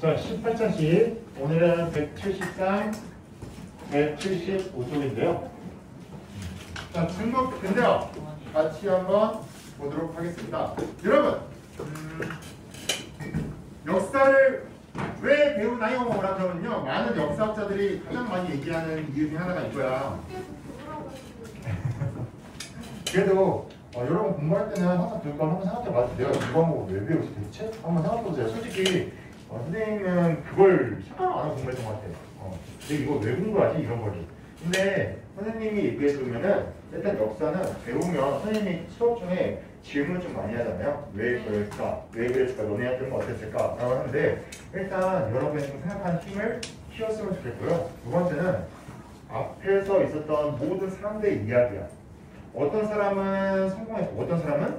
자, 18자씩 오늘은 173, 175쪽인데요. 자, 중국 근대화 같이 한번 보도록 하겠습니다. 여러분, 역사를 왜 배우나요? 라고 하면요, 많은 역사학자들이 가장 많이 얘기하는 이유 중에 하나가 이거야. 그래도 여러분 공부할 때는 항상 교육과 한번 생각해봐도 내가 이거 한번 왜 배우지 대체? 한번 생각해보세요. 솔직히 선생님은 그걸 생각 안 하고 공부했던 것 같아요. 근데 이거 왜 공부하지? 이런 거지. 근데 선생님이 얘기해주면은 일단 역사는 배우면 선생님이 수업 중에 질문 좀 많이 하잖아요. 왜 그럴까? 왜 그랬을까? 너네한테는 어땠을까? 라고 하는데 일단 여러분이 좀 생각하는 힘을 키웠으면 좋겠고요. 두 번째는 앞에서 있었던 모든 사람들의 이야기야. 어떤 사람은 성공했고 어떤 사람은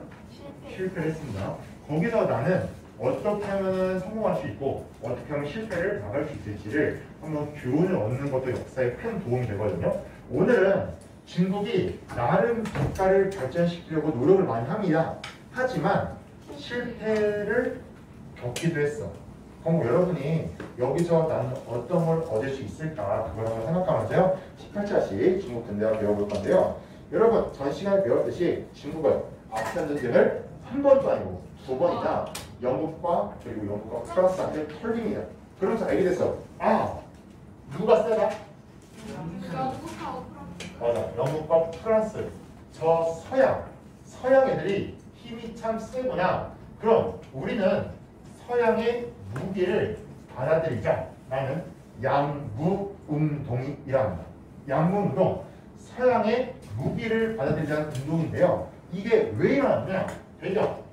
실패를 했습니다. 거기서 나는 어떻게 하면 성공할 수 있고 어떻게 하면 실패를 막을 수 있을지를 한번 교훈을 얻는 것도 역사에 큰 도움이 되거든요. 오늘은 중국이 나름 국가를 발전시키려고 노력을 많이 합니다. 하지만 실패를 겪기도 했어. 그럼 여러분이 여기서 나는 어떤 걸 얻을 수 있을까 그걸 한번 생각하면서요. 18자씩 중국 근대화 배워볼 건데요. 여러분 전 시간에 배웠듯이 중국은 아시안 전쟁을 한 번도 아니고 두 번이나 영국과 그리고 영국과 프랑스한테 털립니다. 그러면서 알게 됐어. 아, 누가 세다? 맞아. 영국과 프랑스. 저 서양 애들이 힘이 참 세구나. 그럼 우리는 서양의 무기를 받아들이자라는 양무운동이라 합니다. 양무운동. 서양의 무기를 받아들이자는 운동인데요. 이게 왜 일어났냐? 배경.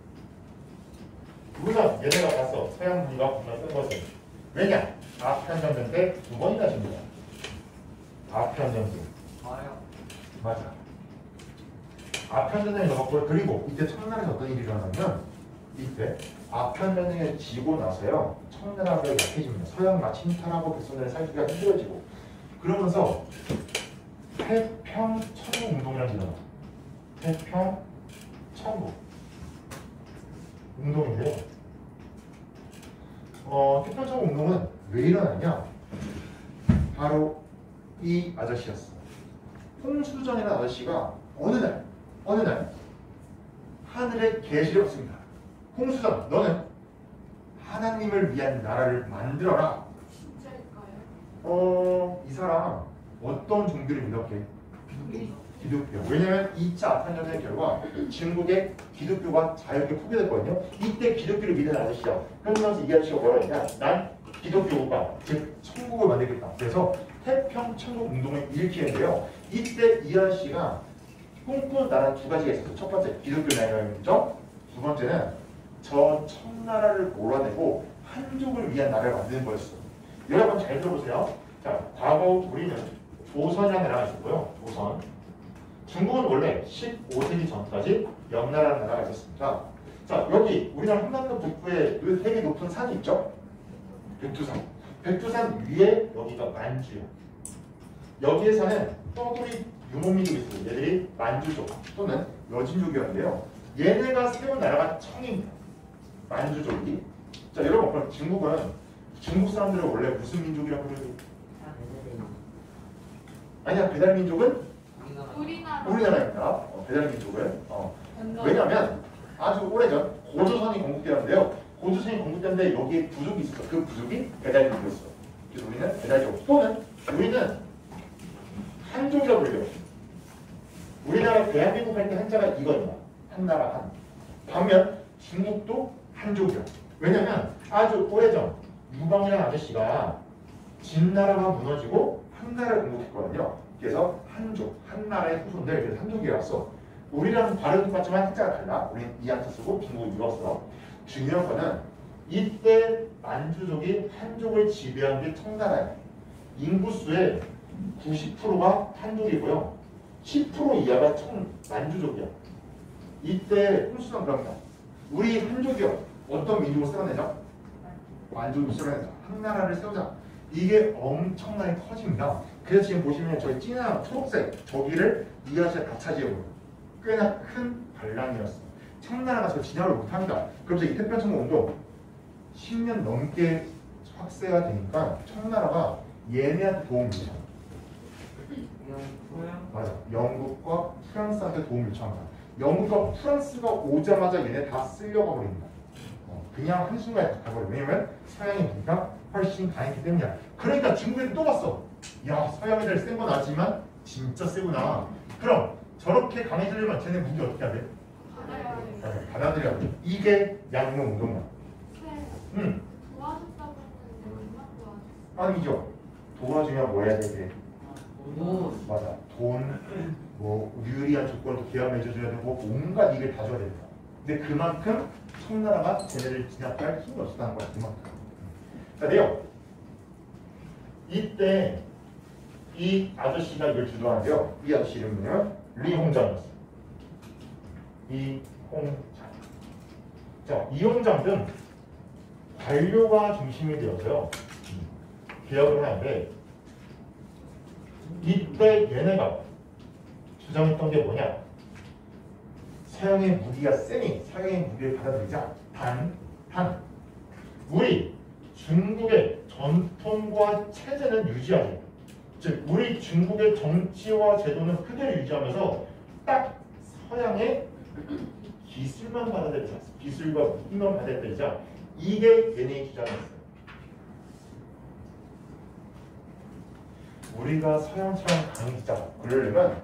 우선 얘네가 봤어. 서양 무기가 정말 센 것을. 왜냐? 아프간 전쟁 때 두 번이나 집니다. 아프간 전쟁. 맞아. 아프간 전쟁이 넘었고요. 그리고 이때 청나라에서 어떤 일이 일어나면 이때 아프간 전쟁을 지고 나서요. 청나라가 약해집니다. 서양과 침탈하고 백성들을 살기가 힘들어지고 그러면서 태평천국운동이라는 게 일어나. 태평천국 운동인데요. 태평천국 운동은 왜 일어났냐? 바로 이 아저씨였어. 홍수전이라는 아저씨가 어느 날 하늘에 계시를 받습니다. 홍수전, 너는 하나님을 위한 나라를 만들어라. 진짜일까요? 이 사람 어떤 종교를 믿었게? 기독교. 왜냐면 2차 아프간 전쟁 결과 중국의 기독교가 자유롭게 포기됐거든요. 이때 기독교를 믿는 아저씨야. 그러면서 이 아저씨가 뭐라 했냐? 난 기독교 국가, 즉 천국을 만들겠다. 그래서 태평천국 운동을 일으키는데요. 이때 이 아저씨가 꿈꾸는 나라 두 가지가 있었어요. 첫 번째, 기독교 나라의 민족. 두 번째는 저 청나라를 몰아내고 한족을 위한 나라를 만드는 거였어요. 여러분 잘 들어보세요. 자, 과거 우리는 조선이라는 나라가 있었고요. 조선. 중국은 원래 15세기 전까지 명나라라는 나라가 있었습니다. 자, 여기 우리나라 한반도 북부에 되게 높은 산이 있죠? 백두산. 백두산 위에 여기가 만주요. 여기에 사는 떠돌이 유목민족이 있어요. 얘들이 만주족 또는 여진족이었는데요. 얘네가 세운 나라가 청입니다. 만주족이. 자, 여러분 그럼 중국 사람들은 원래 무슨 민족이라고 그러죠? 아니야, 배달민족은 우리나라입니다. 배달민족은. 왜냐면 아주 오래전 고조선이 건국되었는데요. 고조선이 건국되는데 여기에 부족이 있었어. 그 부족이 배달민족이었어. 그래서 우리는 배달족 또는 우리는 한족이라고 불려요. 우리나라 대한민국 할 때 한자가 이거입니다. 한나라 한. 반면 중국도 한족이야. 왜냐면 아주 오래전 유방이라는 아저씨가 진나라가 무너지고 한나라를 공격했거든요. 그래서 한족, 한나라의 후손들, 그래서 한족이었어. 우리랑 발음도 똑같지만 한자가 달라. 우리는 이한자 쓰고 중국은 이었어. 중요한 거는 이때 만주족이 한족을 지배한 게 청나라예요. 인구수의 90%가 한족이고요. 10% 이하가 만주족이야. 이때 홍수는 그럽니다. 우리 한족이요. 어떤 민족을 세워내자? 만주족을 세워내자. 한나라를 세우자. 이게 엄청나게 커집니다. 그래서 지금 보시면 저희 진한 초록색 저기를 이 아저씨가 다 차지해요. 꽤나 큰 반란이었어. 청나라가 저 진압을 못합니다. 그러면서 이 태평천국 운동 10년 넘게 확대가 되니까 청나라가 얘네한테 도움을 요청. 맞아. 영국과 프랑스한테 도움을 요청한다. 영국과 프랑스가 오자마자 얘네 다 쓸려가 버립니다. 그냥 한순간에 가버려. 왜냐면 서양의 무기가 훨씬 강했기 때문이야. 그러니까 중국에도 또 봤어. 야, 서양 애들 센 건 아지만 진짜 세구나. 그럼 저렇게 강해지려면 쟤네 무기 어떻게 해야 돼? 받아들여야 돼. 이게 양문 운동이야. 응. 도와줬다고 했는데 얼마 도와줬어? 아니죠. 도와주면 뭐 해야 되지? 오. 맞아. 돈, 뭐 유리한 조건도 계약 맺어줘야 되고 온갖 일을 다 줘야 됩니다. 근데 그만큼 청나라가 쟤네를 진압할 힘이 없었다는 거야. 그만큼. 자, 내용. 이때 이 아저씨가 이걸 주도하는데요. 이 아저씨 이름은 리홍장이었어요. 이홍장. 자, 이홍장은 관료가 중심이 되어서요. 개혁을 하는데 이때 얘네가 주장했던 게 뭐냐? 서양의 무기가 세니 서양의 무기를 받아들이자. 단 우리 중국의 전통과 체제는 유지하자. 즉 우리 중국의 정치와 제도는 그대로 유지하면서 딱 서양의 기술만 받아들이자. 기술과 무기만 받아들이자. 이게 얘네의 주장이었어요. 우리가 서양처럼 강해지자. 그러려면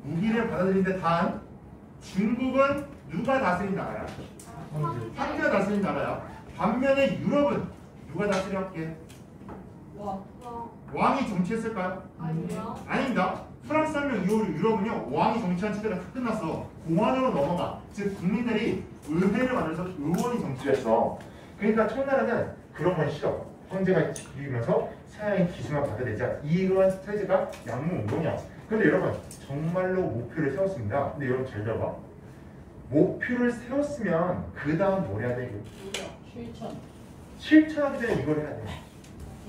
무기를 받아들이는데 단 중국은 누가 다스린 나라야? 황제가 다스린 나라야. 반면에 유럽은 누가 다스렸게? 왕이 정치했을까요? 아니요. 아닙니다. 프랑스 혁명 이후로 유럽은요 왕이 정치한 체제가 다 끝났어. 공화정으로 넘어가. 즉 국민들이 의회를 만들어서 의원이 정치를 했어. 그러니까 청나라는 그런 건 싫어. 황제가 지키면서 서양의 기술만 받아들이자. 이러한 체제가 양무운동이야. 근데 여러분 정말로 목표를 세웠습니다. 근데 여러분 잘 들어봐. 목표를 세웠으면 그 다음 뭘 해야 돼? 실천하기 전에 이걸 해야 돼.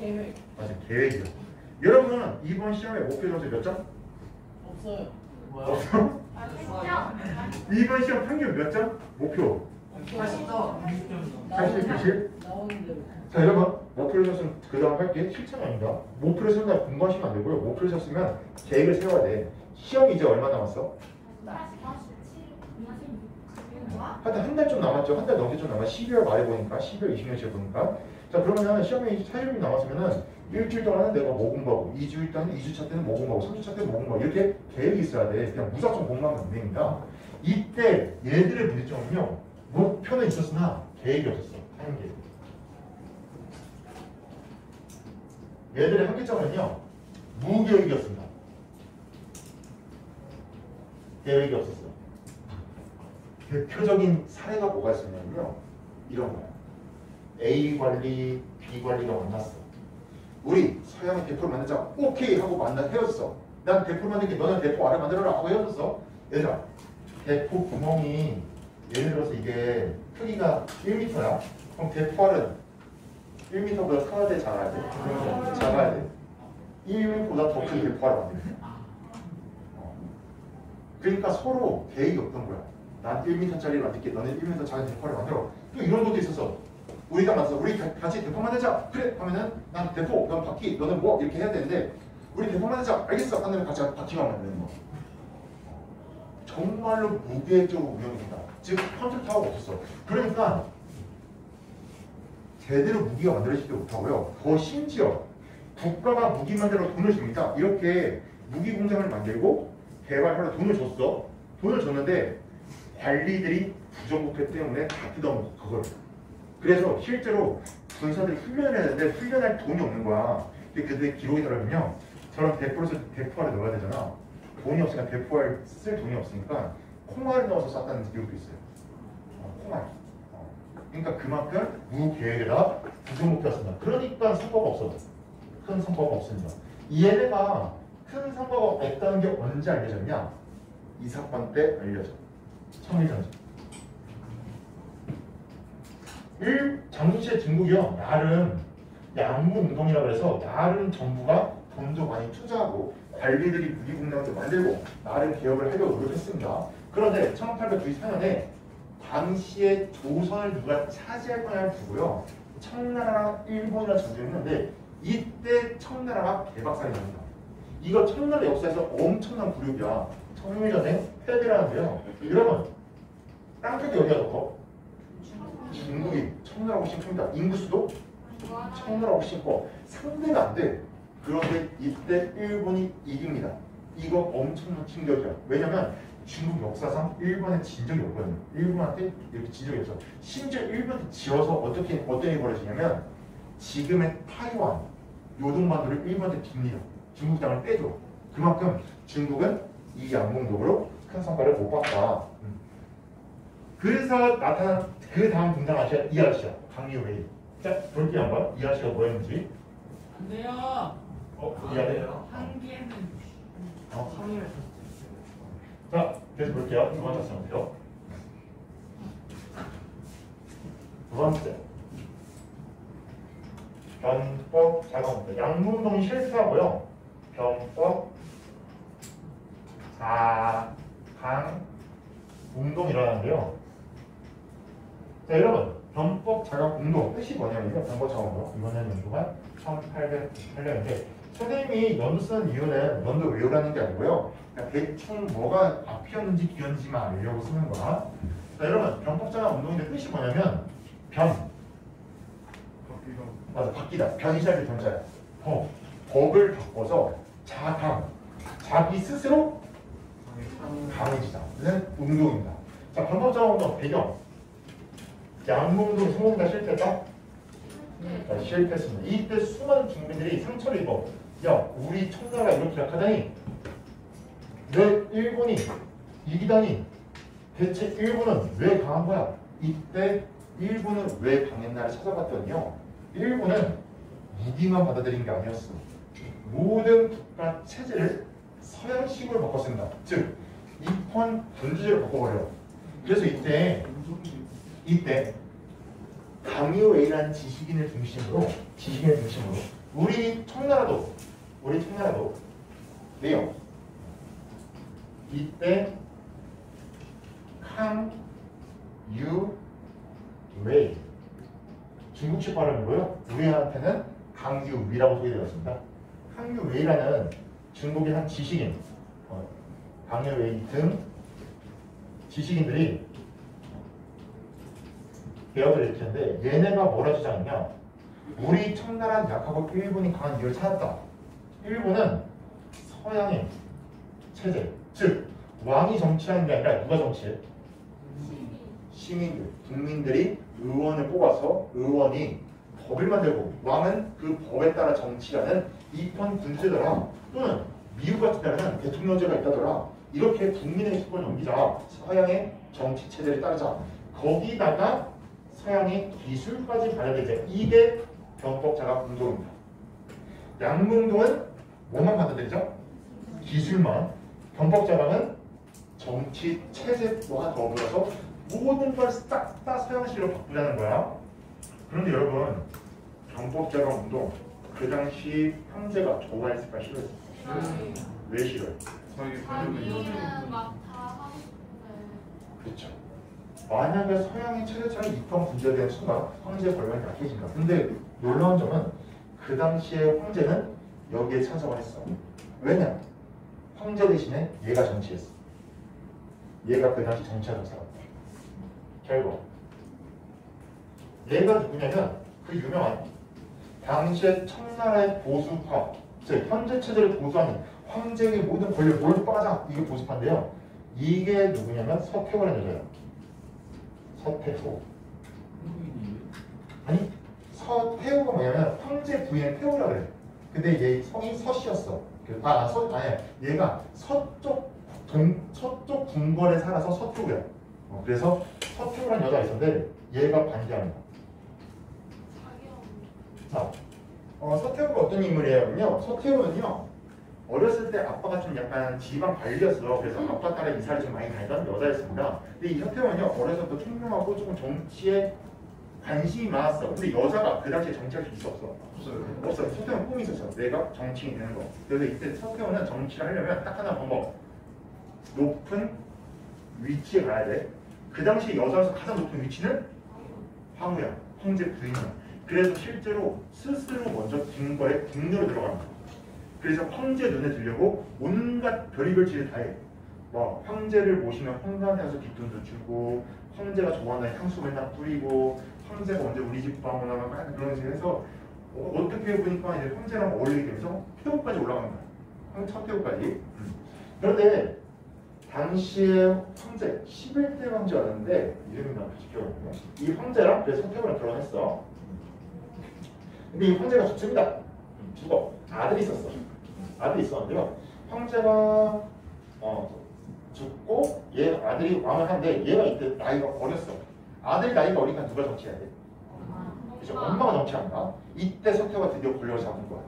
계획. 맞아, 계획이요. 여러분은 이번 시험에 목표 점수 몇 점? 없어요. 없어? 이번 시험 평균 몇 점? 목표 80점. 80, 90? 나오는 대로. 자 여러분 목표를 세웠으면 그 다음 할게 실천 아닙니다. 목표를 세운다 공부하시면 안 되고요. 목표를 세웠으면 계획을 세워야 돼. 시험이 이제 얼마 남았어? 하여튼 한 달 좀 남았죠. 한 달 넘게 좀 남았어. 12월 말에 보니까 12월 20년치에 보니까. 자 그러면 시험에 이제 4일이 남았으면은 일주일 동안은 내가 뭐 공부하고 2주일 동안 2주차 때는 뭐 공부하고 3주차 때는 뭐 공부하고 이렇게 계획이 있어야 돼. 그냥 무작정 공부하면 안 됩니다. 이때 얘들의 문제점은요. 목표는 있었으나 계획이 없었어. 하는 게. 얘들의 한계점은요. 무계획이었습니다. 계획이 없었어요. 대표적인 사례가 뭐가 있었냐면요. 이런 거야. A 관리, B 관리가 만났어. 우리 서양의 대포를 만들자. 오케이 하고 헤어졌어. 난 대포를 만들게 너는 대포 알을 만들어라 하고 헤어졌어. 얘들아 대포 구멍이 예를 들어서 이게 크기가 1m야. 그럼 대포 알은 1m보다 커야 돼? 작아야 돼? 작아야 돼. 1m보다 더 큰 대포 알을 만들게. 그러니까 서로 계획이 없던 거야. 난 1m짜리를 만들게. 너는 1m 작은 대포를 만들어. 또 이런 것도 있었어. 우리가 만나서 우리 같이 대포 만들자. 그래 하면은 난 대포, 넌 바퀴, 너는 뭐 이렇게 해야 되는데 우리 대포 만들자. 알겠어. 하면 같이 바퀴만 만드는 거. 정말로 무계획적으로 운영된다. 즉 컨트롤 타워가 없었어. 그러니까 제대로 무기가 만들어지지도 못하고요. 더 심지어 국가가 무기 만들어 돈을 줍니다. 이렇게 무기 공장을 만들고 개발하러 돈을 줬어. 돈을 줬는데 관리들이 부정부패 때문에 다 뜯어먹고 그걸. 그래서 실제로 군사들이 훈련을 해야 되는데 훈련할 돈이 없는 거야. 근데 그때 기록이 들어가면요. 저런 대포알을 넣어야 되잖아. 돈이 없으니까 대포알 쓸 돈이 없으니까 콩알을 넣어서 쐈다는 기록도 있어요. 콩알. 그러니까 그만큼 무계획에다 부정부패였습니다. 그러니까 성과가 없어요. 큰 성과가 없습니다. 얘네가 큰 성과가 없다는 게 언제 알려졌냐? 이 사건 때 알려져. 청일전쟁. 당시의 중국이요. 나름 양무운동이라고 해서 나름 정부가 돈도 많이 투자하고 관리들이 무기공장도 만들고 나름 개혁을 하려고 노력했습니다. 그런데 1894년에 당시의 조선을 누가 차지할 거냐를 두고요. 청나라랑 일본이랑 전쟁했는데 이때 청나라가 개박살이 납니다. 이거 청나라 역사에서 엄청난 굴욕이야. 청일전쟁 패배라는데요. 여러분 땅끝이 어디가 더 커? 중국이 청나라하고 훨씬 큽니다. 인구수도 청나라하고 훨씬 커. 상대가 안 돼. 그런데 이때 일본이 이깁니다. 이거 엄청난 충격이야. 왜냐면 중국 역사상 일본에 진 적이 없거든요. 일본한테 이렇게 진 적이 없어. 심지어 일본한테 지어서 어떤 일이 벌어지냐면 지금의 타이완, 요동반도를 일본한테 줍니다. 중국 땅을 빼줘. 그만큼 중국은 이 양궁독으로 큰 성과를 못 봤다. 그래서 나타난 그 다음 등장하신 이 아저씨야. 강유웨이. 자, 볼게요 한번. 이 아저씨가 뭐였는지. 안 돼요. 이해돼요? 한 개는 어. 3일. 자, 그래서 볼게요. 두 번째 상태요. 두 번째. 변법 작업입니다. 양궁동 실수하고요. 변법 4강 운동 일어나는데요. 자, 여러분 변법 자각 운동 뜻이 뭐냐면요. 변법 자각 운동 이번에는 연도가 1808년인데 선생님이 연도 쓰는 이유는 연도 외우라는 게 아니고요. 그냥 대충 뭐가 앞이었는지 뒤였는지만 알려고 쓰는 거야. 자, 여러분 변법 자각 운동인데 뜻이 뭐냐면 맞아, 바뀌다. 변시작의 변자야. 법을 바꿔서 자기 스스로 강해지다는 운동입니다. 자, 변법자각 운동 배경. 양궁동 성공이다 실패다? 자, 실패했습니다. 이때 수많은 중민들이 상처를 입어. 야, 우리 청나라가 이렇게 약하다니? 왜 일본이 이기다니? 대체 일본은 왜 강한 거야? 이때 일본은 왜 강했나를 찾아봤더니요. 일본은 무기만 받아들인 게 아니었어. 모든 국가 체제를 서양식으로 바꿨습니다. 즉, 입헌 군주제로 바꿔버려요. 그래서 이때 강요웨이라는 지식인을 중심으로 우리 청나라도 네요. 이때 강유웨이 중국식 발음이고요. 우리한테는 강유위라고 소개되었습니다. 강유웨이라는 중국의 한 지식인, 강유웨이 등 지식인들이 대화를 일으켰는데 얘네가 뭐라 주장했냐? 우리 청나라는 약하고 일본이 강한 이유를 찾았다. 일본은 서양의 체제, 즉 왕이 정치하는 게 아니라 누가 정치해? 시민들, 국민들이 의원을 뽑아서 의원이 법을 만들고 왕은 그 법에 따라 정치하는 입헌 군주제더라. 또는 미국 같은 데는 대통령제가 있다더라. 이렇게 국민의 주권을 넘기자. 서양의 정치 체제를 따르자. 거기다가 서양의 기술까지 발현되자. 이게 변법 자각 운동입니다. 양궁동은 뭐만 받아들이죠? 기술만. 변법 자각은 정치 체제와 더불어서 모든 걸 싹 다 서양식으로 바꾸자는 거야. 그런데 여러분, 변법 자각 운동 그 당시 황제가 좋아했을까 싫어했을까? 왜 싫어요? 자기는 막 다 하고 싶은데. 그렇죠. 만약에 서양의 체제처럼 입헌 군주에 순간 황제의 권력이 약해진다. 근데 놀라운 점은 그 당시에 황제는 여기에 찬성을 했어. 왜냐? 황제 대신에 얘가 정치했어. 얘가 그 당시 정치하던 사람. 결과 얘가 누구냐면 그 유명한 당시의 청나라의 보수파, 즉 현재 체제를 보수하는 황제의 모든 권력 뭘 빠져 이게 보수파인데요. 이게 누구냐면 서태후라는 여자예요. 서태후. 아니 서태후가 뭐냐면 황제 부인의 태후라 그래. 근데 얘 성이 서씨였어. 얘가 서쪽 궁궐에 살아서 서태후야. 그래서 서태후라는 여자가 있었는데 얘가 반대합니다. 자, 서태후가 어떤 인물이에요? 서태후는요 어렸을 때 아빠가 좀 약간 지방 관리였어. 그래서 아빠 따라 이사를 좀 많이 다니던 여자였습니다. 근데 이 서태후는요 어려서 또 총명하고 조금 정치에 관심이 많았어. 근데 여자가 그 당시에 정치할 수 있어 없어? 없어요. 서태후는 꿈이 있었어. 내가 정치인이 되는 거. 그래서 이때 서태후는 정치를 하려면 딱 하나 방법. 높은 위치에 가야 돼. 그 당시 여자로서 가장 높은 위치는 황후야. 황제 부인이야. 그래서 실제로 스스로 먼저 궁궐에 궁녀로 들어갑니다. 그래서 황제 눈에 들려고 온갖 별의별 짓을 다 해. 뭐 황제를 모시면 황관에 가서 뒷돈도 주고, 황제가 좋아하는 향수 맨날 뿌리고, 황제가 언제 우리 집 방문하면 막 그런 식으로 해서 어떻게 보니까 이제 황제랑 어울리게 되면서 태호까지 올라가는 거야. 첫 태호까지. 그런데 당시에 황제 11대 황제였는데 이름이 나도 지켜봤거든요. 이 황제랑 그래서 서태후랑 결혼했어. 근데 이 황제가 죽습니다. 죽어. 아들이 있었어. 아들이 있었는데요. 황제가 죽고 얘 아들이 왕을 하는데 얘가 이때 나이가 어렸어. 아들이 나이가 어리니까 누가 정치해야 돼? 그죠? 엄마가 정치한다. 이때 서태후가 드디어 권력을 잡은 거야.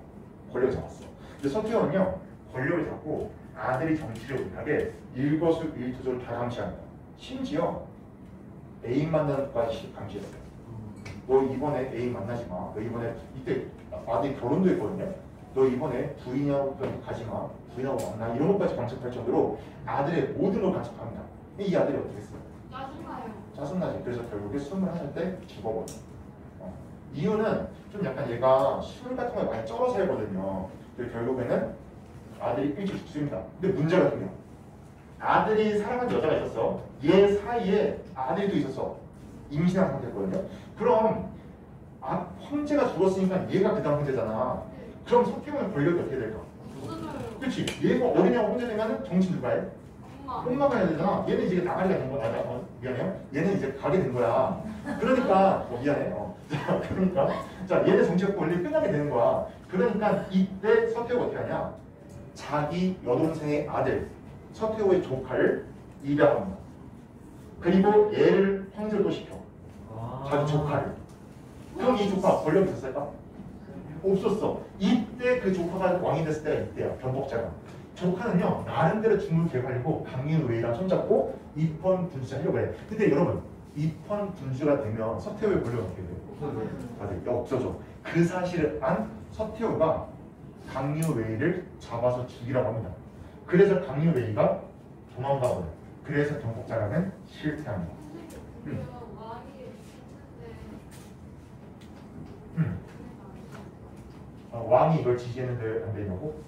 권력을 잡았어. 근데 서태후는요 권력을 잡고 아들이 정치를 못하게 일거수일투족을 다 감시한다. 심지어 애인 만나는 것까지 감시했어요. 너 이번에 애인 만나지 마. 너 이번에 이때 아들이 결혼도 했거든요. 너 이번에 부인하고 가지 마. 부인하고 만나. 이런 것까지 간섭할 정도로 아들의 모든 걸 간섭합니다. 이 아들이 어떻게 했어요? 짜증나요. 짜증나지. 그래서 결국에 21살 때 죽어버려. 이유는 좀 약간 얘가 술 같은 거에 많이 쩔어 살거든요. 그래서 결국에는 아들이 일찍 죽습니다. 근데 문제가 생겨. 아들이 사랑하는 여자가 있었어. 얘 사이에 아들도 있었어. 임신한 상태였거든요. 그럼 황제가 죽었으니까 얘가 그 다음 황제잖아. 그럼 서태후의 권력이 어떻게 될까? 그렇지. 얘가 어린애가 황제 되면 정치 누가 해? 엄마가 해야 되잖아. 얘는 이제 나가리가 된 거야. 미안해요. 얘는 이제 가게 된 거야. 그러니까 미안해. 자, 그러니까 자 얘네 정치가 권리 끝나게 되는 거야. 그러니까 이때 서태후가 어떻게 하냐? 자기 여동생의 아들 서태후의 조카를 입양합니다. 그리고 얘를 황제로 시켜. 자기 조카를. 그럼 이 조카 권력이 있었을까? 없었어. 이때 그 조카가 왕이 됐을 때가 이때야. 변복자가. 조카는요 나름대로 중국을 개발하고 강유웨이랑 손잡고 입헌 군주를 하려고 해. 근데 여러분 입헌 군주가 되면 서태후의 권력이 어떻게 돼요? 맞아요. 없어져. 그 사실을 안 서태후가 강유웨이를 잡아서 죽이라고 합니다. 그래서 강유웨이가 도망가버려요. 그래서 변복자라는 실패합니다. 왕이 이걸 지지했는데 안 되냐고?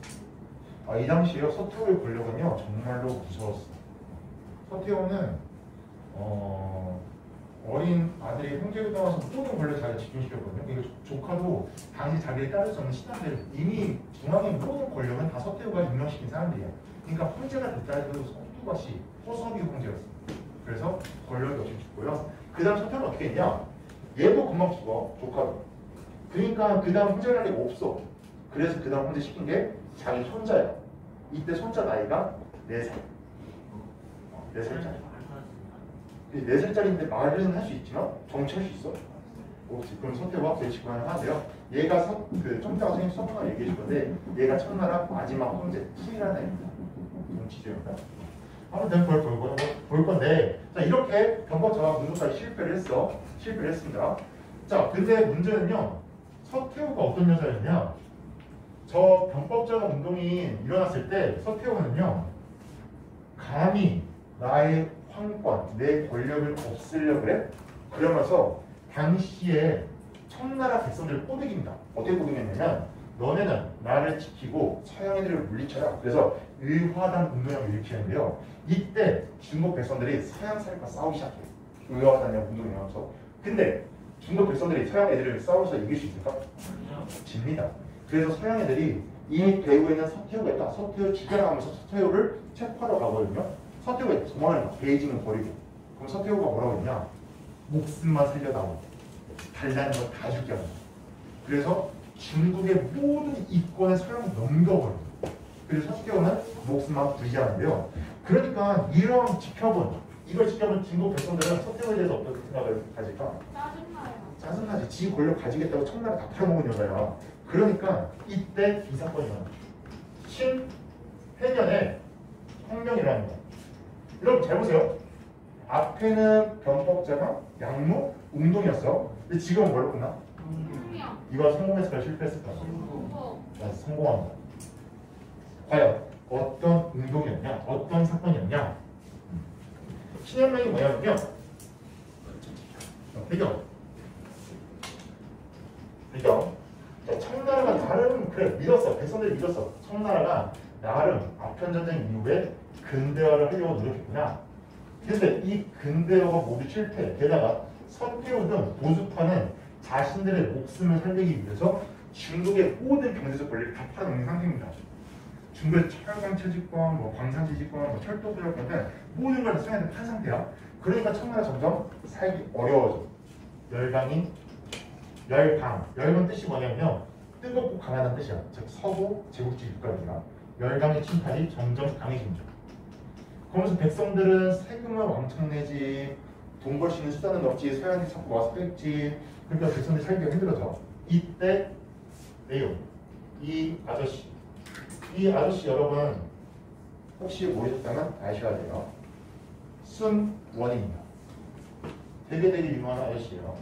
이 당시에 서태후의 권력은요 정말로 무서웠어. 서태후는 어린 아들이 황제로 나와서 모든 권력을 자기가 집중시켰거든요. 이거 조카도 당시 자기를 따를 수 없는 신하들 이미 중앙의 모든 권력은 다 서태후가 임명시킨 사람들이야. 그러니까 황제가 됐다 해도 서투같이 허섭이 황제였어. 그래서 권력이 없이 죽고요. 그 다음 서태후는 어떻게 했냐? 얘도 금방 죽어. 조카도. 그러니까 그 다음 황제를 할 데가 없어. 그래서 그 다음 황제 시킨 게 자기 손자야. 이때 손자 나이가 4살. 4살짜리. 4살짜리인데 말은 할 수 있지만 정치할 수 있어? 없지. 그럼 서태후가 제 직관을 하는데요. 얘가 좀 이따가 선생님 서문을 얘기해 줄 건데 얘가 청나라 마지막 황제 후이라는 애입니다. 정치제입니다. 아무튼 볼 건데 자 이렇게 변복자가 문도까지 실패를 했습니다. 자 근데 문제는요. 서태후가 어떤 여자였냐? 저 변법자가 운동이 일어났을 때 서태후는요 감히 나의 황권, 내 권력을 없애려고 그래? 그러면서 당시에 청나라 백성들을 꼬드깁니다. 어떻게 꼬드겼냐면 너네는 나를 지키고 서양 애들을 물리쳐라. 그래서 의화단 운동을 일으키는데요. 이때 중국 백성들이 서양 사람과 싸우기 시작해요. 의화단이라는 운동이 일어나서. 근데 중국 백성들이 서양 애들을 싸워서 이길 수 있을까? 집니다. 그래서 서양 애들이 이 배후에는 서태후가 있다. 서태후 죽여라 하면서 서태후를 체포하러 가거든요. 서태후가 도망을 가. 베이징을 버리고. 그럼 서태후가 뭐라고 했냐? 목숨만 살려다오. 달라는 걸 다 죽게 합니다. 그래서 중국의 모든 이권을 서양에 넘겨버려요. 그래서 서태후는 목숨만 부지하는데요. 그러니까 이걸 지켜본 중국 백성들은 서태후에 대해서 어떻게 생각을 가질까? 짜증나지. 지 권력 가지겠다고 청나라 다 팔아먹은 여자야. 그러니까 이때 이 사건이 일어납니다. 신해년에 혁명이 일어납니다. 여러분 잘 보세요. 앞에는 변법자가 양무, 웅동이었어. 근데 지금은 뭘로 끝나? 이거 성공했을까 실패했을까? 성공합니다. 과연 어떤 운동이었냐? 어떤 사건이었냐? 신혁명이 뭐냐면요. 배경. 그죠? 자, 청나라가 나름 그래 믿었어. 백성들이 믿었어. 청나라가 나름 아편전쟁 이후에 근대화를 하려고 노력했구나. 그런데 이 근대화가 모두 실패. 게다가 서태후 등 보수파는 자신들의 목숨을 살리기 위해서 중국의 모든 경제적 권리를 다 팔아넘긴 상태입니다. 중국의 철강 채집권, 뭐 광산 채집권, 뭐 철도 소유권 등 모든 걸 다 소유한테 판 상태야. 그러니까 청나라 점점 살기 어려워져. 열강이 열강 뜻이 뭐냐면 뜨겁고 강하다는 뜻이야. 즉 서구 제국주의 국가입니다. 열강의 침탈이 점점 강해집니다. 그러면서 백성들은 세금을 왕창 내지, 돈 벌 수 있는 수단은 없지, 서양이 자꾸 와서 뺏지. 그러니까 백성들이 살기가 힘들어져. 이때 내용 이 아저씨 여러분 혹시 모르셨다면 아셔야 돼요. 순원입니다. 되게 유명한 아저씨예요.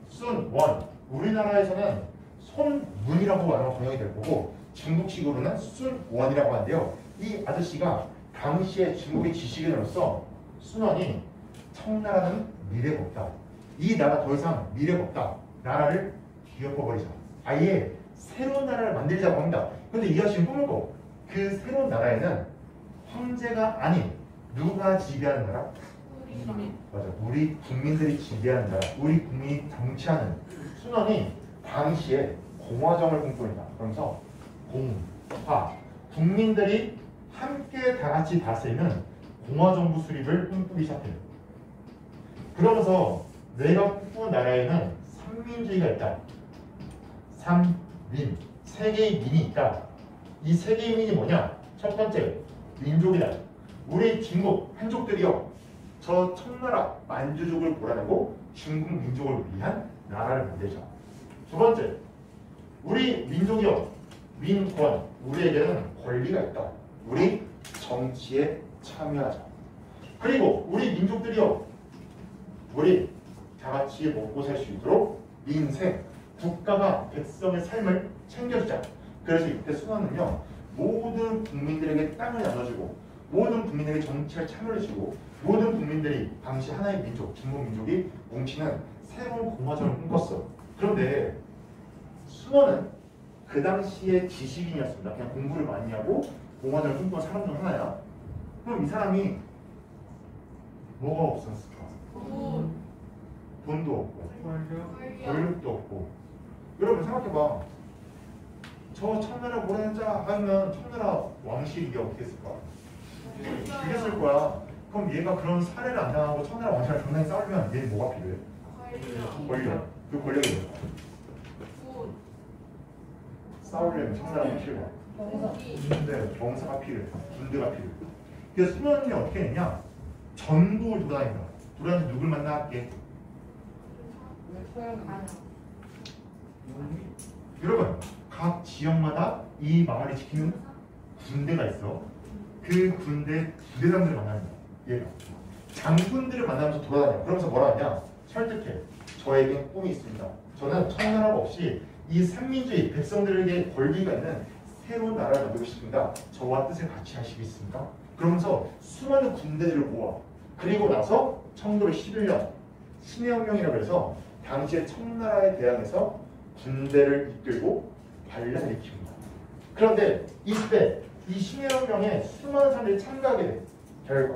순원. 우리나라에서는 손문이라고 아마 번역이 될 거고 중국식으로는 순원이라고 하는데요. 이 아저씨가 당시에 중국의 지식인으로서 순원이 청나라는 미래가 없다. 이 나라 더 이상 미래가 없다. 나라를 뒤엎어버리자. 아예 새로운 나라를 만들자고 합니다. 근데 이 아저씨는 꿈을 꿔. 그 새로운 나라에는 황제가 아닌 누가 지배하는 나라? 맞아. 우리 국민들이 지배하는 나라. 우리 국민이 정치하는 순원이 당시에 공화정을 꿈꿉니다. 그러면서 공화 국민들이 함께 다 같이 다스리는 공화정부 수립을 꿈꾸기 시작해요. 그러면서 내가 꿈꾸는 나라에는 삼민주의가 있다. 삼민, 세 개의 민이 있다. 이 세 개의 민이 뭐냐? 첫 번째, 민족이다. 우리 중국 한족들이요. 저 청나라 만주족을 몰아내고 중국 민족을 위한 나라를 만들자. 두 번째, 우리 민족이요. 민권, 우리에게는 권리가 있다. 우리 정치에 참여하자. 그리고 우리 민족들이요. 우리 다 같이 먹고 살 수 있도록 민생, 국가가 백성의 삶을 챙겨주자. 그래서 이때 순원은요. 모든 국민들에게 땅을 나눠주고 모든 국민에게 정치에 참여를 주고 모든 국민들이 당시 하나의 민족, 중국 민족이 뭉치는 새로운 공화정을 꿈꿨어. 그런데 순원은 그 당시에 지식인이었습니다. 그냥 공부를 많이 하고 공화정을 꿈꾼 사람 중 하나야. 그럼 이 사람이 뭐가 없었을까? 돈도 없고 권력도 없고. 여러분 생각해봐. 저 청나라 몰아내자 하면 청나라 왕실이 이게 어떻게 했을까? 죽였을 거야. 그럼 얘가 그런 살해를 안 당하고 청나라 왕실을 당당히 싸우려면 얘는 뭐가 필요해? 권력. 그 권력이 뭘까? 싸우려면 청나라 왕실과 군대, 병사가 필요해. 군대가 필요해. 그래서 순원이 어떻게 했냐? 전국을 돌아다닌다. 돌아다니면서 누굴 만나게? 여러분 각 지역마다 이 마을을 지키는 군대가 있어. 그 군대 부대장들을 만나는 거야. 얘가 장군들을 만나면서 돌아다녀. 그러면서 뭐라 하냐? 설득해. 저에겐 꿈이 있습니다. 저는 청나라가 없이 이 삼민주의 백성들에게 권리가 있는 새로운 나라를 만들고 싶습니다. 저와 뜻을 같이 하시겠습니까? 그러면서 수많은 군대들을 모아. 그리고 나서 1911년 신해혁명이라고 해서 당시에 청나라에 대항해서 군대를 이끌고 반란을 일으킵니다. 그런데 이때 이 신해혁명에 수많은 사람들이 참가하게 돼. 결과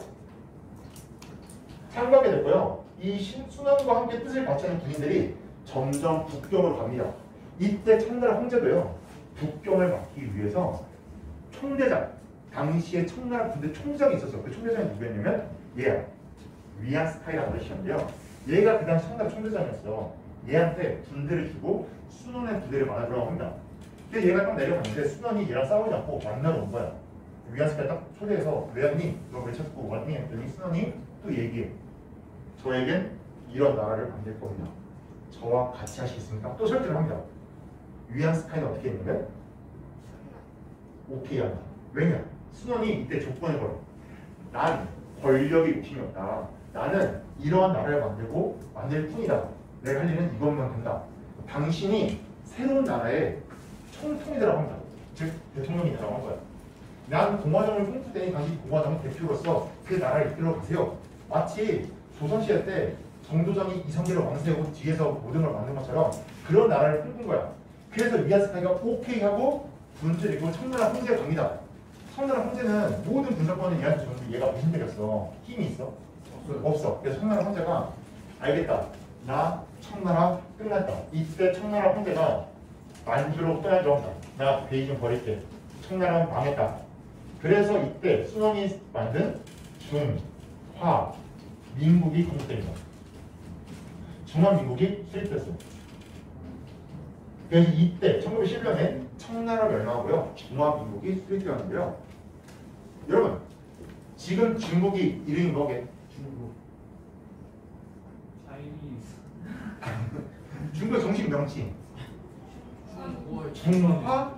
참가하게 됐고요. 이 순원과 함께 뜻을 같이 하는 군인들이 점점 북경으로 갑니다. 이때 청나라 황제도요. 북경을 막기 위해서 총대장, 당시에 청나라 군대 총장이 있었어. 그 총대장이 누구였냐면 얘야. 위안스카이라는 아저씨인데요. 얘가 그 당시 청나라 총대장이었어. 얘한테 군대를 주고 순원의 부대를 만나보라고 합니다. 근데 얘가 딱 내려갔는데 순원이 얘랑 싸우지 않고 만나러 온 거야. 위안스카이 딱 초대해서 왜 왔니? 너 왜 자꾸 왔니? 여기 순원이 또 얘기해. 저에겐 이런 나라를 만들 겁니다. 저와 같이 하시겠습니까? 또 설득을 합니다. 위안스카이는 어떻게 했냐면 오케이 한다. 왜냐? 순원이 이때 조건을 걸어. 난 권력이 욕심이 없다. 나는 이러한 나라를 만들 뿐이다. 내가 할 일은 이것만 된다. 당신이 새로운 나라의 총통이라고 합니다. 즉 대통령이라고 한 거야. 난 공화정을 꿈꿀 때니 당신 공화정의 대표로서 그 나라를 이끌어 가세요. 마치 조선시대 때 정도전이 이성계를 왕세우고 뒤에서 모든 걸 만든 것처럼 그런 나라를 꿈꾼 거야. 그래서 위아스카이가 오케이 하고 분주리고 청나라 황제가 갑니다. 청나라 황제는 모든 분석권을 얘한테 줬는데 얘가 무슨 때렸어? 힘이 있어? 없어. 그래서 청나라 황제가 알겠다. 나 청나라 끝났다. 이때 청나라 황제가 만주로 떠나려 한다. 나 베이징 버릴게. 청나라는 망했다. 그래서 이때 순원이 만든 중, 화, 민국이 건국됩니다. 중화민국이 수립됐어요. 그래서 이때 1911년에 청나라 멸망하고요. 중화민국이 수립되었는데요. 여러분, 지금 중국이 이름이 뭐게? 중국. 차이니스. 중국 정식 명칭 뭘 중화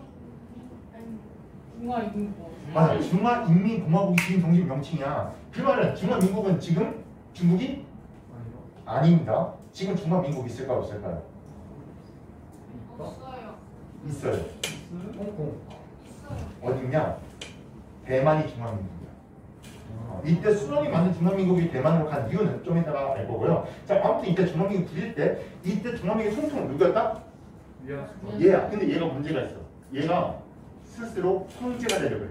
중화인민국. 맞아. 중화인민공화국이 지금 정식 명칭이야. 그 말은 중화민국은 지금 중국이 아닙니다. 지금 중화민국 있을까요? 없을까요? 없어요. 있어요. 홍콩. 있어요. 어딨냐? 대만이 중화민국이야. 이때 수령이 만든 중화민국이 대만으로 간 이유는 좀 이따가 알 거고요. 자, 아무튼 이때 중화민국 부릴 때 이때 중화민국의 총통은 누구였다? 얘야. 근데 얘가 문제가 있어. 얘가 스스로 황제가 되려고 해.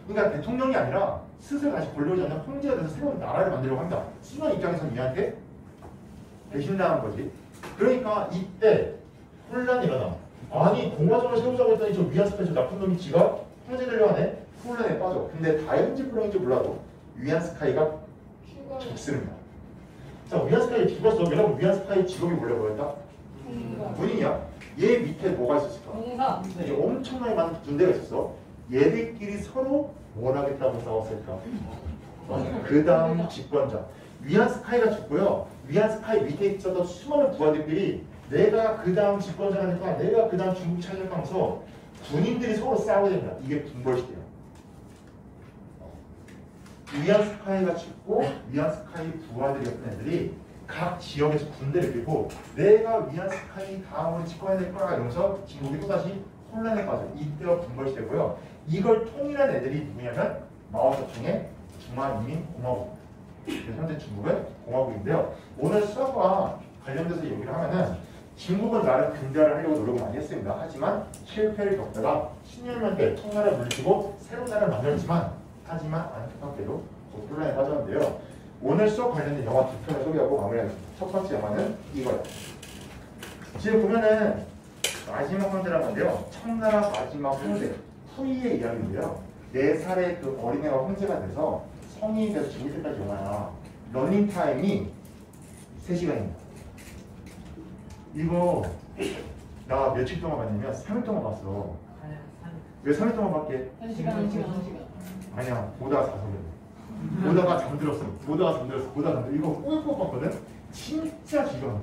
그러니까 대통령이 아니라 스스로 다시 권력이 아니라 황제가 돼서 새로운 나라를 만들려고 한다. 수령 입장에서는 얘한테 배신당한 거지. 그러니까 이때 혼란이 일어나. 아니 공화정을 세우자고 했더니 저 위안스카이 저 나쁜 놈이 지가 황제 되려고 하네. 혼란에 빠져. 근데 다행인지 불행인지 몰라도 위안스카이가 죽습니다. 자, 위안스카이 죽었어. 왜냐면 위안스카이 직업이 원래 뭐였다? 군인이야. 얘 밑에 뭐가 있었을까? 뭔가. 이제 엄청나게 많은 군대가 있었어. 얘들끼리 서로 뭘 하겠다고 싸웠을까? 그 다음 집권자 위안스카이가 죽고요. 위안스카이 밑에 있었던 수많은 부하들끼리 내가 그 다음 집권자가 될까? 내가 그 다음 중국이 차지할까 하면서 군인들이 서로 싸우게 됩니다. 이게 분벌시대예요. 위안스카이가 죽고 위안스카이 부하들이었던 애들이 각 지역에서 군대를 들고 내가 위안스카이 다음으로 집권해야 될 거야 이러면서 중국이 또다시 혼란에 빠져. 이때가 분벌시대고요. 이걸 통일한 애들이 누구냐면 마오쩌둥의 중화인민공화국. 현재 중국은 공화국인데요. 오늘 수학과 관련돼서 얘기를 하면은 중국은 나름 근대화를 하려고 노력을 많이 했습니다. 하지만 실패를 겪다가 10년만 때 청나라를 물리치고 새로운 나라를 만들었지만 하지만 안타깝게도 곧 혼란에 빠졌는데요. 오늘 수업 관련된 영화 두 편을 소개하고 마무리하겠습니다. 첫 번째 영화는 이거예요. 지금 보면은 마지막 황제라는 건데요. 청나라 마지막 황제 후이의 이야기인데요. 4살의 그 어린애가 황제가 돼서 성인이 돼서 죽을 때까지 영화야. 러닝타임이 3시간입니다. 이거 나 며칠 동안 봤냐면 3일 동안 봤어. 왜 3일 동안 봤게? 1시간. 아니야, 보다가 자서 그래. 보다가 잠들었어. 이거 꾹꾹 봤거든? 진짜 지겨운다.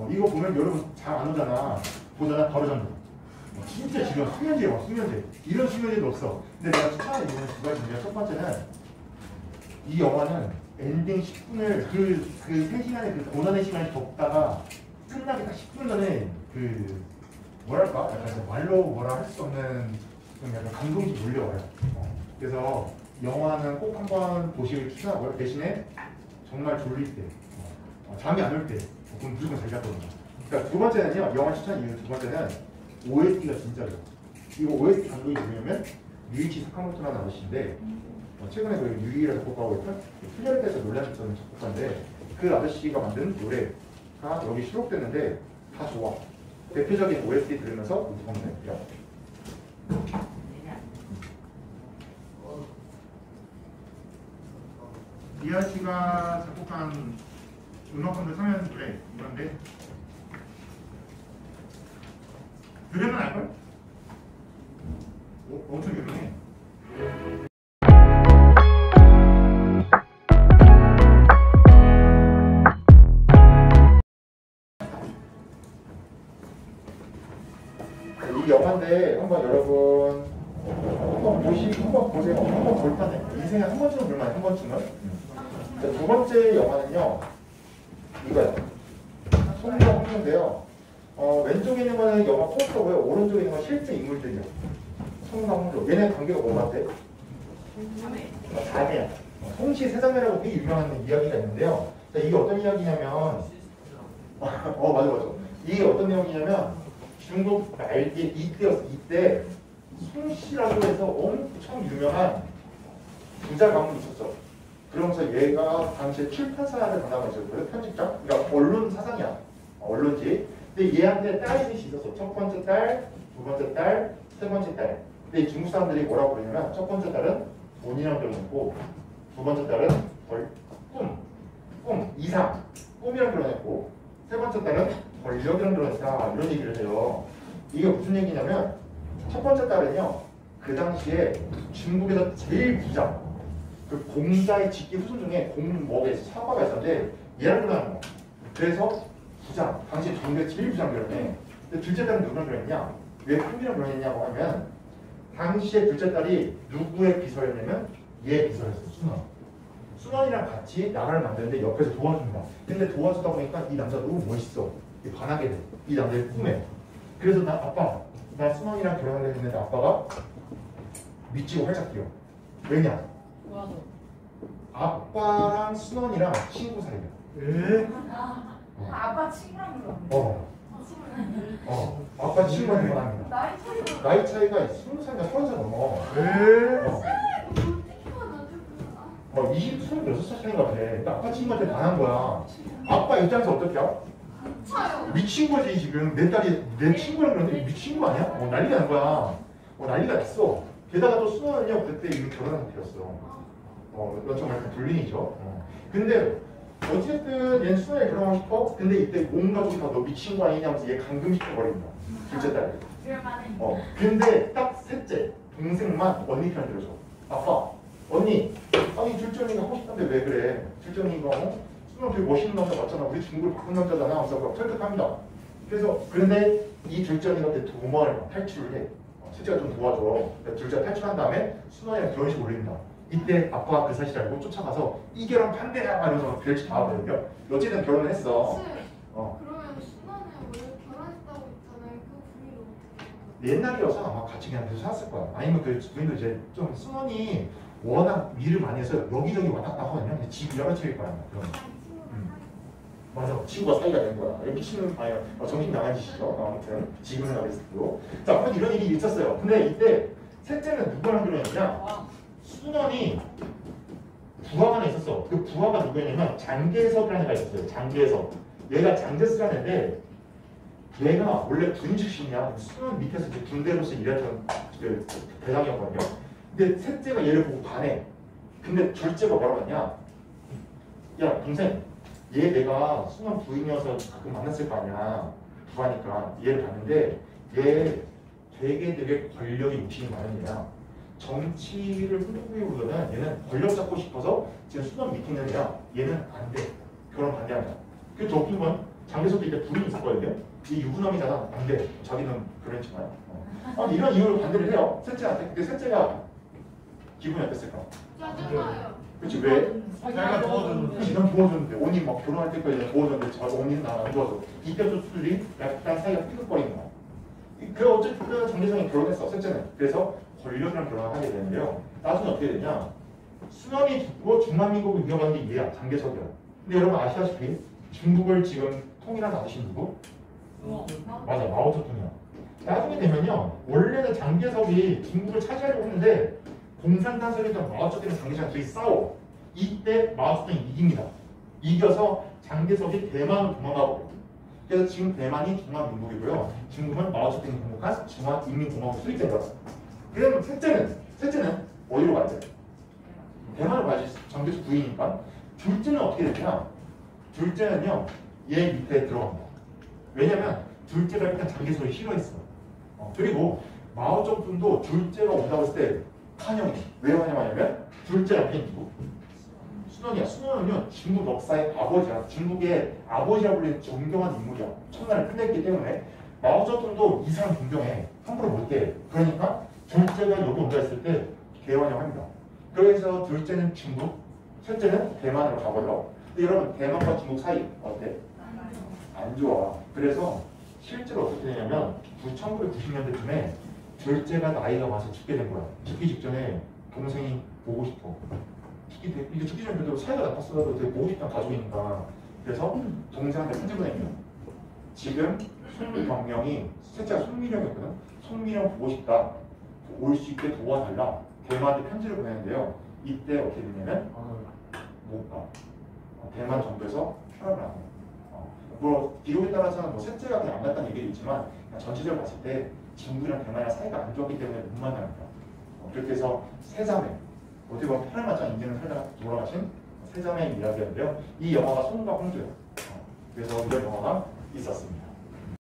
이거 보면 여러분 잘 안 오잖아. 보다가 바로 잠들어. 진짜 지겨워. 수면제야, 수면제. 이런 수면제도 없어. 근데 내가 추천하는 이유는 두 가지인데요. 첫 번째는 이 영화는 엔딩 10분을 그 3시간의 그 고난의 시간을 겪다가 끝나기 딱 10분 전에 그 뭐랄까? 약간 말로 뭐라 할 수 없는 좀 약간 감동이 몰려와요. 그래서 영화는 꼭 한번 보시길 추천하고요. 대신에 정말 졸릴 때, 잠이 안 올 때, 그럼 무조건 잘 잤거든요. 그러니까 두 번째는요, 영화 추천 이유 두 번째는 OST가 진짜 좋아. 이거 OST 감독이 누구냐면 류이치 사카모토라는 아저씨인데 최근에 그 유이라 작곡가하고 있던 플레르테에서 논란했던 작곡가인데 그 아저씨가 만든 노래가 여기 수록됐는데 다 좋아. 대표적인 OST 들으면서 웃어보면 이하 씨가 작곡한 음악감도 참여해서 그래 이건데 들으면 알걸? 엄청 유명해. 이 영화인데 한번 여러분 한번 보세요. 한번 볼만해. 인생에 한 번쯤은 볼만해. 한 번쯤은. 자, 두 번째 영화는요. 이거요. 송정 홍조인데요. 왼쪽에 있는 거는 영화 포스터고요. 오른쪽에 있는 건 실제 인물들이요. 송정 홍조. 얘네 관계가 뭐 같아? 자매야. 송시 세자매라고 되게 유명한 이야기가 있는데요. 자, 이게 어떤 이야기냐면 맞아. 이게 어떤 내용이냐면 중국 말기 이때였어. 이때 송씨라고 해서 엄청 유명한 부자 가문이 있었어. 그러면서 얘가 당시에 출판사를 담당하고 있었거든. 편집장. 그러니까 언론 사상이야. 언론지. 근데 얘한테 딸이 셋이 있었어. 첫 번째 딸, 두 번째 딸, 세 번째 딸. 근데 중국 사람들이 뭐라고 그러냐면 첫 번째 딸은 돈이라는 표현이 있고 두 번째 딸은 꿈, 이상, 꿈이라는 표현이 있고 세 번째 딸은 권력이라는 표현이 있다. 이런 얘기를 해요. 이게 무슨 얘기냐면 첫 번째 딸은요. 그 당시에 중국에서 제일 부자 그 공자의 직계 후손 중에 공목에 사과가 있었는데 얘를 그러는 거. 그래서 부자, 당시 중국의 제일 부자는 그러네. 근데 둘째 딸은 누구랑 그랬냐? 왜 꿈이랑 그랬냐고 하면 당시에 둘째 딸이 누구의 비서였냐면 얘 비서였어. 순원이랑 같이 나라를 만드는데 옆에서 도와줍니다. 근데 도와주다 보니까 이 남자 너무 멋있어. 반하게 돼. 이 남자의 꿈에. 그래서 나 순원이랑 결혼을 했는데 아빠가 미치고 활짝 뛰어. 왜냐? 아빠랑 순원이랑 친구 사이야. 아빠 친구랑 그러네. 아빠 친구랑 결혼합니다. 나이 차이가 20살인가 30살 넘어. 26살 차이인가 보네. 그러니까 아빠 친구한테 반한 거야. 아빠 입장에서 어떻게? 미친 거지 지금. 내 딸이 내 친구랑 그러는데 미친 거 아니야? 난리가 난 거야. 난리가 났어. 게다가 또 순원은요 그때 이미 결혼한 상태였어. 이건 좀 약간 불륜이죠. 근데 어쨌든 얘는 순원에 결혼하고 싶어. 근데 이때 온 가족이 다 너 미친 거 아니냐면서 얘 감금시켜버립니다. 둘째 딸이. 근데 딱 셋째 동생만 언니 편 들어줘. 아빠, 언니, 아니 둘째 언니가 하고 싶던데 왜 그래? 둘째 언니가 순원 되게 멋있는 남자 맞잖아. 우리 중국을 바꾼 남자잖아. 그래서 설득합니다. 그래서 그런데 이 둘째 언니가 그때 도망을 탈출을 해. 셋째가 좀 도와줘. 둘째가 탈출한 다음에 순원이랑 결혼식 올립니다. 이때 아빠가 그 사실 알고 쫓아가서 이 결혼 반대야 이러면서 별짓 다 하거든요. 어쨌든 결혼을 했어. 그러면 순환은 원래 결혼했다고 했잖아요. 그 부인을 옛날이어서 아마 같이 그냥 계속 살았을 거야. 아니면 그 부인도 이제 좀 순원이 워낙 일을 많이 해서 여기저기 왔다 갔다 하거든요. 근데 집 여러 채일 거야. 그럼. 맞아. 친구가 사이가 된 거야. 여기 친구는 정신 나간 짓이죠. 아무튼 지금은 알겠고. 자, 아무튼 이런 일이 있었어요. 근데 이때 셋째는 누구랑 결혼했냐? 순원이 부하가 하나 있었어. 그 부하가 누구였냐면 장계석이라는 애가 있었어요. 장계석. 얘가 장제스라는 애인데 얘가 원래 군인 출신이야. 순원 밑에서 이제 군대로서 일했던 그 대장이었거든요. 근데 셋째가 얘를 보고 반해. 근데 둘째가 뭐라고 했냐? 야 동생, 얘 내가 순원 부인이어서 가끔 만났을 거 아니야. 부하니까 얘를 봤는데 얘 되게 권력이 욕심이 많은 애야. 정치를 꿈꾸기보다는 얘는 권력 잡고 싶어서 지금 순원 밑에 있는 애야. 얘는 안 돼. 결혼 반대한다. 그래서 더 웃긴 건 장계석도 이때 부인이 있었거든요. 이 유부남이잖아. 안 돼. 자기는 결혼했지만. 이런 이유로 반대를 해요. 셋째한테. 근데 셋째가 기분이 어땠을까? 짜증나요. 그렇지 왜? 자기가 도와줬는데. 지금 도와줬는데 언니 막 결혼할 때까지 도와줬는데 언니는 나 안 도와줘. 이때부터 수들이 약간 사이가 삐걱거리는 거야. 그 어쨌든 장계석이 결혼했어. 셋째는. 그래서 권력이랑 결혼을 하게 되는데요. 나중에 어떻게 되냐? 순원이 죽고 중華민국을 이어가는 게 얘야. 장계석이야. 근데 여러분 아시다시피 중국을 지금 통일한 아저씨 누구? 맞아, 마오쩌둥이야. 나중에 되면요, 원래는 장계석이 중국을 차지하려고 했는데 공산당 세력이랑 마오쩌둥이랑 장계석이랑 둘이 싸워. 이때 마오쩌둥이 이깁니다. 이겨서 장계석이 대만으로 도망가고. 그래서 지금 대만이 중華민국이고요. 중국은 마오쩌둥이 공복한 중華인민공화국 수립된 거야. 그러면 셋째는 어디로 가야 돼? 대만을 가야지. 장계석 부인이니까. 둘째는 어떻게 되냐? 둘째는요, 얘 밑에 들어갑니다. 왜냐면 둘째가 일단 장계석을 싫어했어. 그리고 마오쩌둥도 둘째가 온다고 했을 때 환영해. 왜 환영하냐면 둘째 앞에 누구? 순원이야. 순원은요 중국 역사의 아버지야. 중국의 아버지라고 불리는 존경한 인물이야. 천나를 끝냈기 때문에 마오쩌둥도 이 사람 존경해. 함부로 못해. 그러니까 둘째가 여기 온다 했을 때 개환영합니다. 그래서 둘째는 중국, 셋째는 대만으로 가버려. 근데 여러분 대만과 중국 사이 어때? 안 좋아. 그래서 실제로 어떻게 되냐면 1990년대쯤에 둘째가 나이가 와서 죽게 된 거야. 죽기 직전에 동생이 보고 싶어. 이게 죽기 전에 그래도 사이가 나빴어도 되게 보고 싶던 가족이니까. 그래서 동생한테 편지 보냅니다. 지금 송경명이 셋째가 송민영이었거든. 송민영 보고 싶다. 올 수 있게 도와달라. 대만한테 편지를 보내는데요. 이때 어떻게 되냐면 못 가. 대만 정부에서 휴학을 하고. 뭐 기록에 따라서는 뭐 셋째가 그냥 안 갔다는 얘기도 있지만 전체적으로 봤을 때 중국이랑 대만이랑 사이가 안 좋았기 때문에 못 만납니다. 그렇게 해서 세자매, 어떻게 보면 파란마장 인생을 살다가 돌아가신 세자매의 이야기였는데요. 이 영화가 손과 홍조예요. 그래서 이런 영화가 있었습니다.